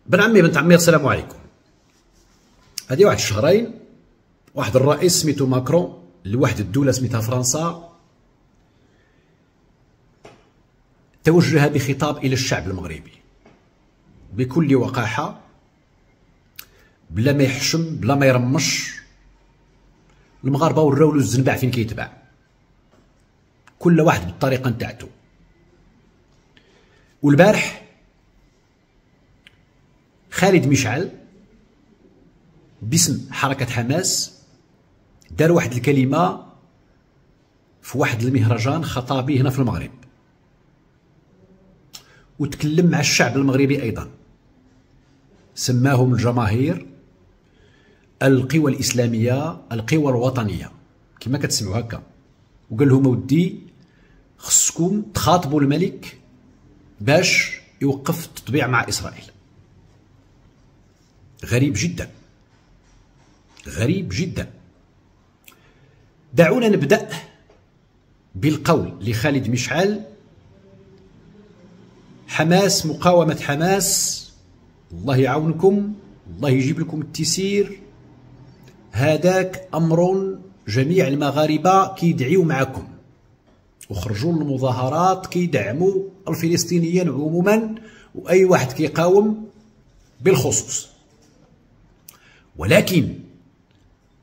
بن عمي بنت عمي السلام عليكم. هذه واحد الشهرين واحد الرئيس سميتو ماكرون لواحد الدولة سميتها فرنسا توجه بخطاب إلى الشعب المغربي بكل وقاحة، بلا ما يحشم بلا ما يرمش. المغاربة وراو له الزنبع فين كيتباع، كل واحد بالطريقة نتاعتو. والبارح خالد مشعل باسم حركة حماس دار واحد الكلمة في واحد المهرجان خطابي هنا في المغرب، وتكلم مع الشعب المغربي أيضا، سماهم الجماهير القوى الإسلامية القوى الوطنية كما كتسمعوا هكا، وقال لهم ودي خصكم تخاطبوا الملك باش يوقف التطبيع مع إسرائيل. غريب جدا، غريب جدا. دعونا نبدأ بالقول لخالد مشعل: حماس، مقاومة حماس، الله يعاونكم، الله يجيب لكم التيسير، هذاك أمر جميع المغاربة كيدعيو معكم، وخرجوا للمظاهرات كيدعموا الفلسطينيين عموما وأي واحد كيقاوم بالخصوص. ولكن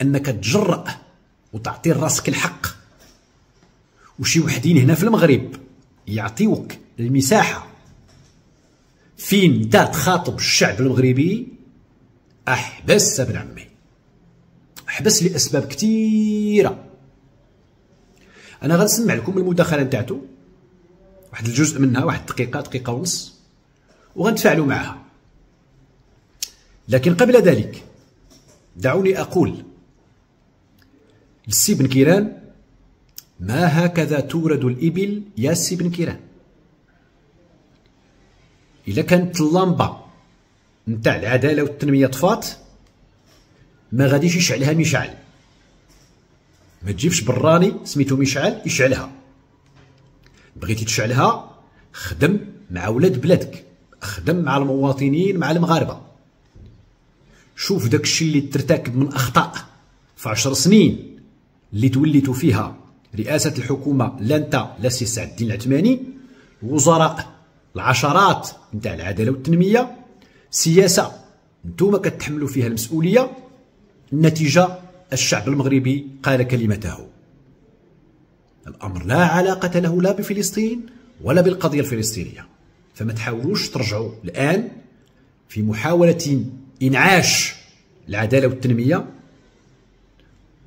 أنك تجرأ وتعطي راسك الحق وشي وحدين هنا في المغرب يعطيوك المساحة فين انت تخاطب الشعب المغربي، احبس ابن عمي، احبس لاسباب كثيره. انا غنسمع لكم المداخله نتاعتو، واحد الجزء منها، واحد دقيقه دقيقه ونص، وغنتفاعلوا معها. لكن قبل ذلك دعوني اقول للسي بن كيران: ما هكذا تورد الابل يا سي بن كيران. إلا كانت اللمبة نتاع العدالة والتنمية طفات ما غاديش يشعلها مشعل. ما تجيبش براني سميتو مشعل يشعلها. بغيتي تشعلها خدم مع ولاد بلادك، خدم مع المواطنين مع المغاربة. شوف داكشي اللي ترتكب من أخطاء في 10 سنين اللي توليتو فيها رئاسة الحكومة، لا انت لا سي سعد الدين العثماني، وزراء العشرات نتاع العداله والتنميه، سياسه نتوما كتحملوا فيها المسؤوليه. النتيجه الشعب المغربي قال كلمته. الامر لا علاقه له لا بفلسطين ولا بالقضيه الفلسطينيه، فما تحاولوش ترجعوا الان في محاوله انعاش العداله والتنميه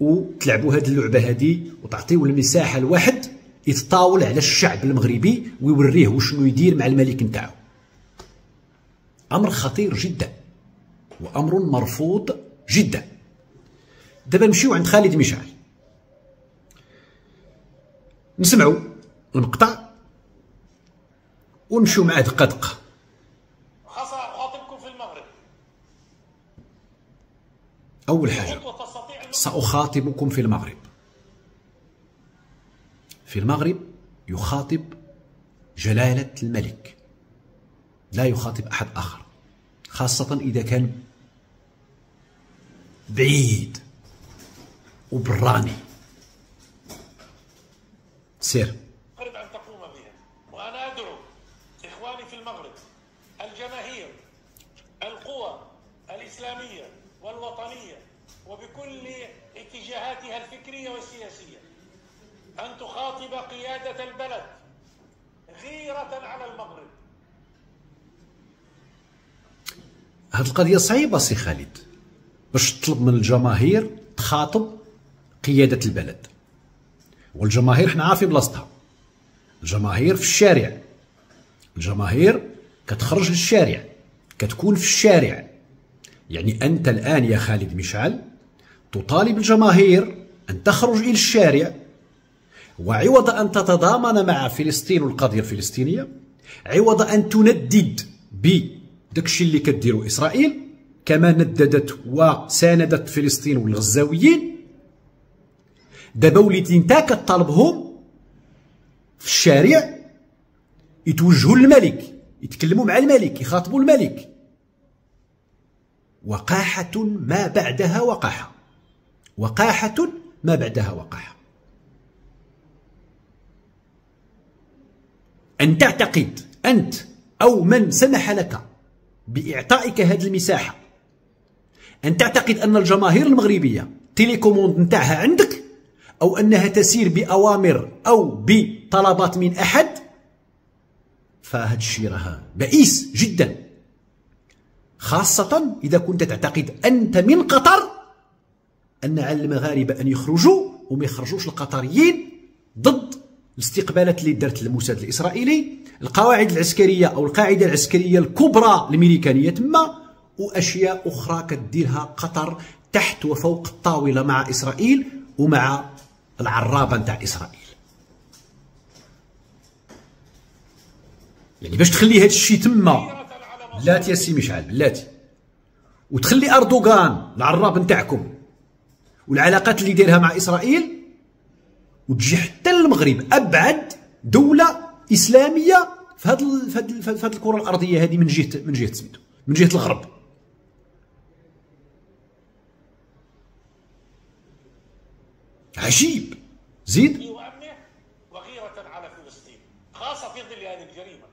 وتلعبوا هذه اللعبه هذه وتعطيوا المساحه لواحد يتطاول على الشعب المغربي ويوريه وشنو يدير مع الملك نتاعو. امر خطير جدا وامر مرفوض جدا. دابا نمشيو عند خالد مشعل نسمعوا المقطع ونمشيو معاه دقه دقه. سأخاطبكم في المغرب. اول حاجه ساخاطبكم في المغرب. في المغرب يخاطب جلالة الملك، لا يخاطب أحد آخر، خاصة إذا كان بعيد وبراني. سير. المغرب أن تقوم بها، وأنا أدعو إخواني في المغرب، الجماهير، القوى الإسلامية والوطنية وبكل اتجاهاتها الفكرية والسياسية أن تخاطب قيادة البلد غيرة على المغرب. هذه القضية صعيبة سي خالد، باش تطلب من الجماهير تخاطب قيادة البلد. والجماهير حنا عارفين بلاصتها، الجماهير في الشارع، الجماهير كتخرج للشارع، كتكون في الشارع. يعني أنت الآن يا خالد مشعل تطالب الجماهير أن تخرج إلى الشارع، وعوض أن تتضامن مع فلسطين والقضية الفلسطينية، عوض أن تندد بداكشي اللي كديرو إسرائيل كما نددت وساندت فلسطين والغزاويين، دابا وليتي نتا كطالبهم في الشارع يتوجهوا للملك، يتكلموا مع الملك، يخاطبوا الملك. وقاحة ما بعدها وقاحة، وقاحة ما بعدها وقاحة. أن تعتقد أنت أو من سمح لك بإعطائك هذه المساحة، أن تعتقد أن الجماهير المغربية تيليكوموند نتاعها عندك، أو أنها تسير بأوامر أو بطلبات من أحد، فهذا الشيء راه بئيس جدا، خاصة إذا كنت تعتقد أنت من قطر أن على المغاربة أن يخرجوا وما يخرجوش القطريين ضد الاستقبالات اللي دارت الموساد الإسرائيلي، القواعد العسكرية أو القاعدة العسكرية الكبرى الأمريكانية تما، وأشياء أخرى كديرها قطر تحت وفوق الطاولة مع إسرائيل ومع العرابة نتاع إسرائيل. يعني باش تخلي هذا الشيء تما بلاتي يا سي مشعل بلاتي، وتخلي أردوغان العراب نتاعكم والعلاقات اللي دايرها مع إسرائيل، وتجي حتى المغرب أبعد دولة إسلامية في هذه الكرة الأرضية هذه من جهة سميتو من جهة الغرب. عجيب. زيد. وأمنه وغيرة على فلسطين، خاصة في ظل هذه الجريمة،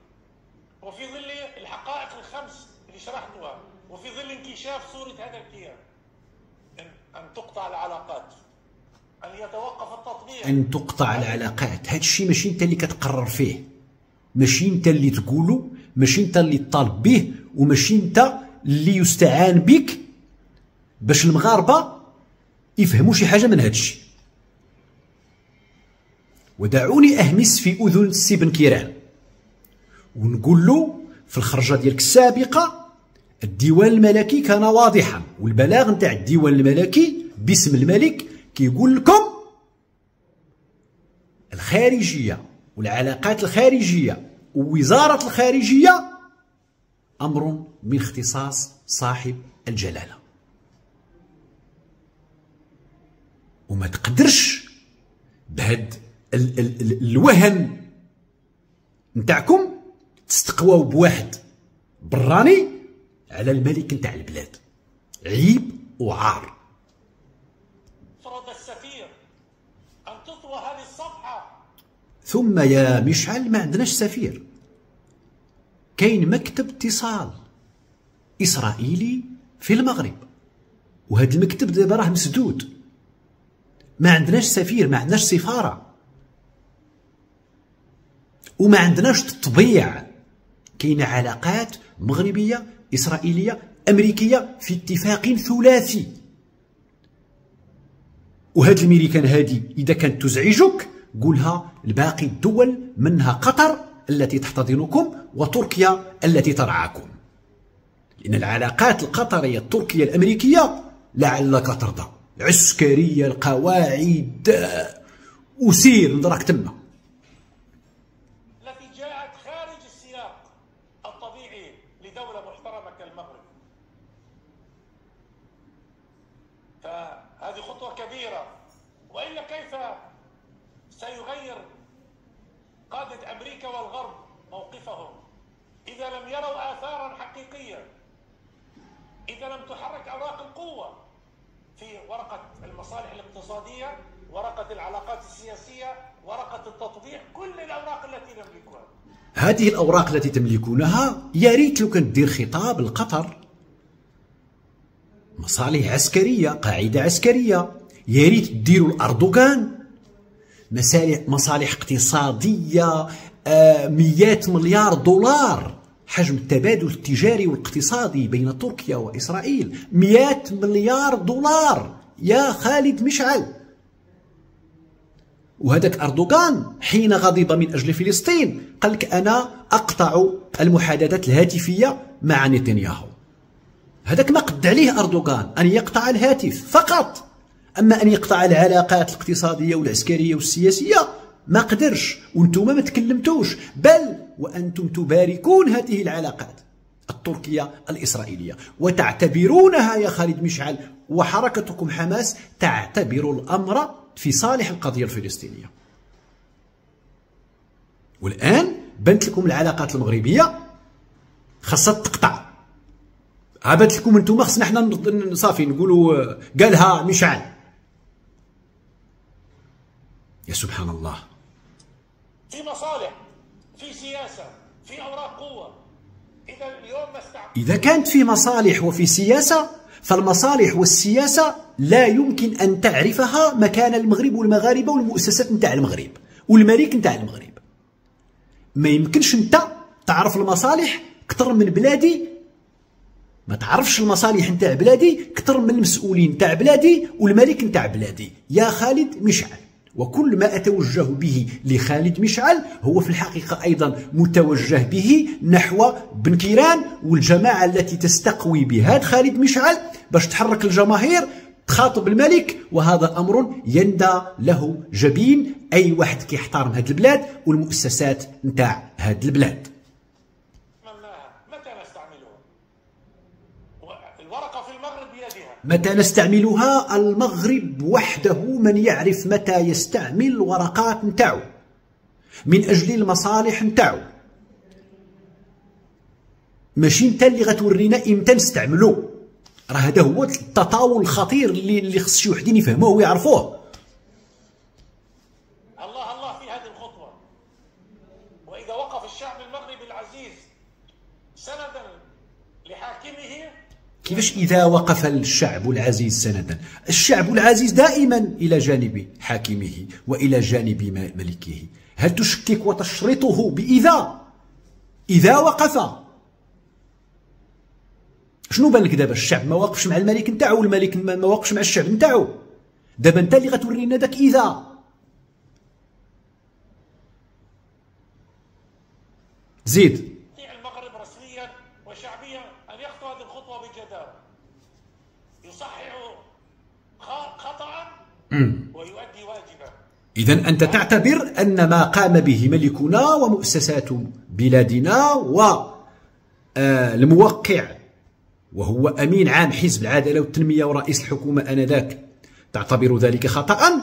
وفي ظل الحقائق الخمس اللي شرحتها، وفي ظل انكشاف صورة هذا الكيان. أن تقطع العلاقات، أن يتوقف التطبيع، أن تقطع العلاقات. هذا الشيء ماشي أنت اللي كتقرر فيه، ماشي أنت اللي تقوله، ماشي أنت اللي تطالب به، وماشي أنت اللي يستعان بك باش المغاربة يفهموا شي حاجة من هذا الشيء. ودعوني أهمس في أذن السي بن كيران ونقول له في الخرجة ديالك السابقة الديوان الملكي كان واضحا، والبلاغ نتاع الديوان الملكي باسم الملك كيقول لكم الخارجية والعلاقات الخارجية ووزارة الخارجية أمر من اختصاص صاحب الجلالة، وما تقدرش بهاد الوهن نتاعكم تستقواو بواحد براني على الملك نتاع البلاد. عيب وعار. فرض السفير أن تطوى هذه الصفحة. ثم يا مشعل ما عندناش سفير، كاين مكتب اتصال إسرائيلي في المغرب، وهذا المكتب دابا راه مسدود. ما عندناش سفير، ما عندناش سفارة، وما عندناش تطبيع. كاينه علاقات مغربية إسرائيلية أمريكية في اتفاق ثلاثي، وهاد الميريكان هادي إذا كانت تزعجك قولها لباقي الدول، منها قطر التي تحتضنكم وتركيا التي ترعاكم، لأن العلاقات القطرية التركية الأمريكية لعلك ترضى، العسكرية القواعد وسير نضرك تما، التي جاءت خارج السياق الطبيعي لدولة محترمة كالمغرب. فهذه خطوة كبيرة، وإلا كيف سيغير قادة أمريكا والغرب موقفهم إذا لم يروا آثارا حقيقية، إذا لم تحرك أوراق القوة في ورقة المصالح الاقتصادية، ورقة العلاقات السياسية، ورقة التطبيع، كل الأوراق التي نملكها. هذه الأوراق التي تملكونها يا ريت لو كان دير خطاب لقطر، مصالح عسكرية، قاعدة عسكرية، يا ريت ديروا لأردوغان مصالح اقتصادية، 100 مليار دولار حجم التبادل التجاري والاقتصادي بين تركيا وإسرائيل، 100 مليار دولار يا خالد مشعل. وهذاك أردوغان حين غضب من أجل فلسطين قال لك أنا أقطع المحادثات الهاتفية مع نتنياهو. هذاك ما قد عليه أردوغان أن يقطع الهاتف فقط، أما أن يقطع العلاقات الاقتصادية والعسكرية والسياسية ما قدرش، وانتم ما تكلمتوش، بل وأنتم تباركون هذه العلاقات التركية الإسرائيلية وتعتبرونها يا خالد مشعل وحركتكم حماس تعتبر الأمر في صالح القضية الفلسطينية. والآن بنت لكم العلاقات المغربية خاصها تقطع. عبات لكم انتم خصنا حنا صافي نقولوا قالها مشعل. يا سبحان الله. في مصالح، في سياسة، في أوراق قوة. إذا اليوم إذا كانت في مصالح وفي سياسة، فالمصالح والسياسة لا يمكن أن تعرفها مكان المغرب والمغاربة والمؤسسات نتاع المغرب والملك نتاع المغرب. ما يمكنش أنت تعرف المصالح أكثر من بلادي، ما تعرفش المصالح نتاع بلادي أكثر من المسؤولين نتاع بلادي والملك نتاع بلادي. يا خالد مشعل، وكل ما أتوجه به لخالد مشعل هو في الحقيقة أيضا متوجه به نحو بن كيران والجماعة التي تستقوي بهذا خالد مشعل باش تحرك الجماهير تخاطب الملك، وهذا أمر يندى له جبين أي واحد كيحترم هذه البلاد والمؤسسات نتاع هذه البلاد. متى نستعملها؟ الورقة في المغرب بيدها. متى نستعملها؟ المغرب وحده من يعرف متى يستعمل الورقات نتاعو من أجل المصالح نتاعو. ماشي انت اللي غتورينا امتى نستعملو. راه هذا هو التطاول الخطير اللي خص شي وحدين يفهموه ويعرفوه. الله في هذه الخطوة. وإذا وقف الشعب المغربي العزيز سندا لحاكمه. كيفاش إذا وقف الشعب العزيز سندا؟ الشعب العزيز دائما إلى جانب حاكمه وإلى جانب ملكه. هل تشكك وتشرطه إذا وقف؟ شنو بان لك دابا؟ الشعب ما واقفش مع الملك نتاعو والملك ما واقفش مع الشعب نتاعو. دابا انت اللي غتورينا داك إذا. زيد. المغرب رسميا وشعبيا أن يخطو هذه الخطوة بجدارة، يصحح خطأ ويؤدي واجبا. إذن أنت تعتبر أن ما قام به ملكنا ومؤسسات بلادنا والموقع وهو أمين عام حزب العدالة والتنمية ورئيس الحكومة آنذاك تعتبر ذلك خطأ؟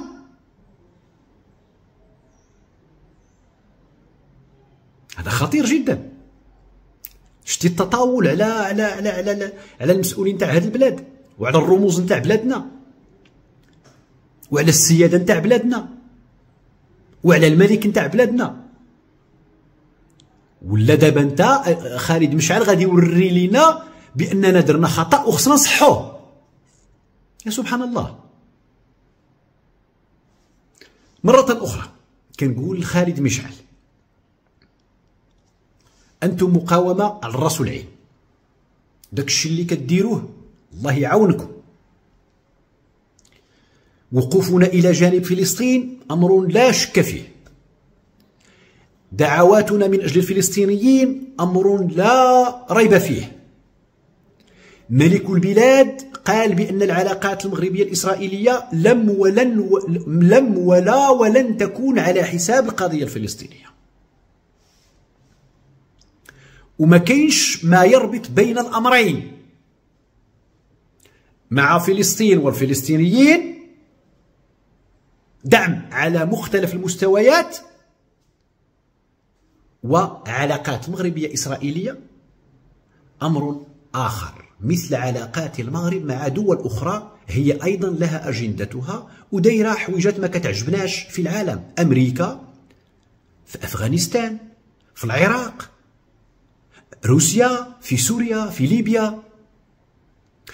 هذا خطير جدا. شتي التطاول على على على على على المسؤولين تاع هذه البلاد وعلى الرموز نتاع بلادنا وعلى السيادة نتاع بلادنا وعلى الملك نتاع بلادنا. ولا دابا انت خالد مشعل غادي يوري لينا باننا درنا خطا وخصنا نصحوه. يا سبحان الله. مرة أخرى كنقول لخالد مشعل أنتم مقاومة على الراس والعين. داك الشيء اللي كديروه الله يعاونكم. وقوفنا إلى جانب فلسطين أمر لا شك فيه. دعواتنا من أجل الفلسطينيين أمر لا ريب فيه. ملك البلاد قال بأن العلاقات المغربية الإسرائيلية لم ولن تكون على حساب القضية الفلسطينية. وما كاينش ما يربط بين الأمرين. مع فلسطين والفلسطينيين دعم على مختلف المستويات، وعلاقات مغربية إسرائيلية أمر آخر، مثل علاقات المغرب مع دول أخرى هي أيضا لها أجندتها ودايرة حويجات ما كتعجبناش في العالم. أمريكا في أفغانستان، في العراق، روسيا في سوريا، في ليبيا،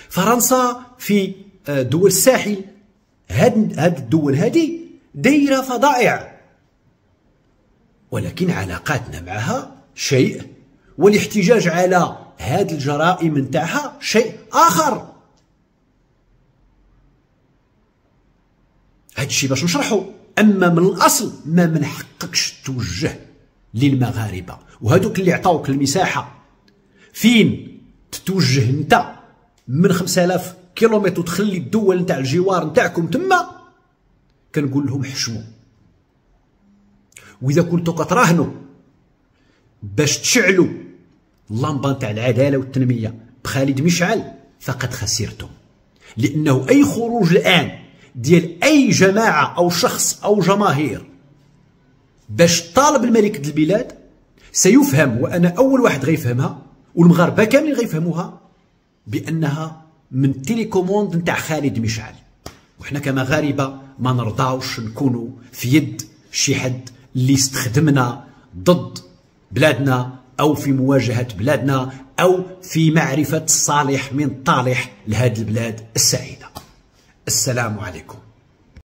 فرنسا في دول الساحل. هاد الدول هذه دايرة فضائع، ولكن علاقاتنا معها شيء والاحتجاج على هذه الجرائم نتاعها شيء آخر. هاد الشيء باش نشرحه. أما من الأصل ما من حقكش توجه للمغاربة، وهذوك اللي عطاوك المساحة فين تتوجه انت من 5000 كيلومتر وتخلي الدول نتاع الجوار نتاعكم تما، كنقول لهم حشموا. وإذا كنتوا كتراهنوا باش تشعلوا اللمبه نتاع العداله والتنميه بخالد مشعل فقد خسرتم، لانه اي خروج الان ديال اي جماعه او شخص او جماهير باش طالب الملك د البلاد سيفهم، وانا اول واحد غيفهمها والمغاربه كاملين غيفهموها بانها من تيليكوموند نتاع خالد مشعل، وحنا كمغاربه ما نرضاوش نكونوا في يد شي حد اللي يستخدمنا ضد بلادنا او في مواجهه بلادنا او في معرفه الصالح من طالح لهذه البلاد السعيده. السلام عليكم.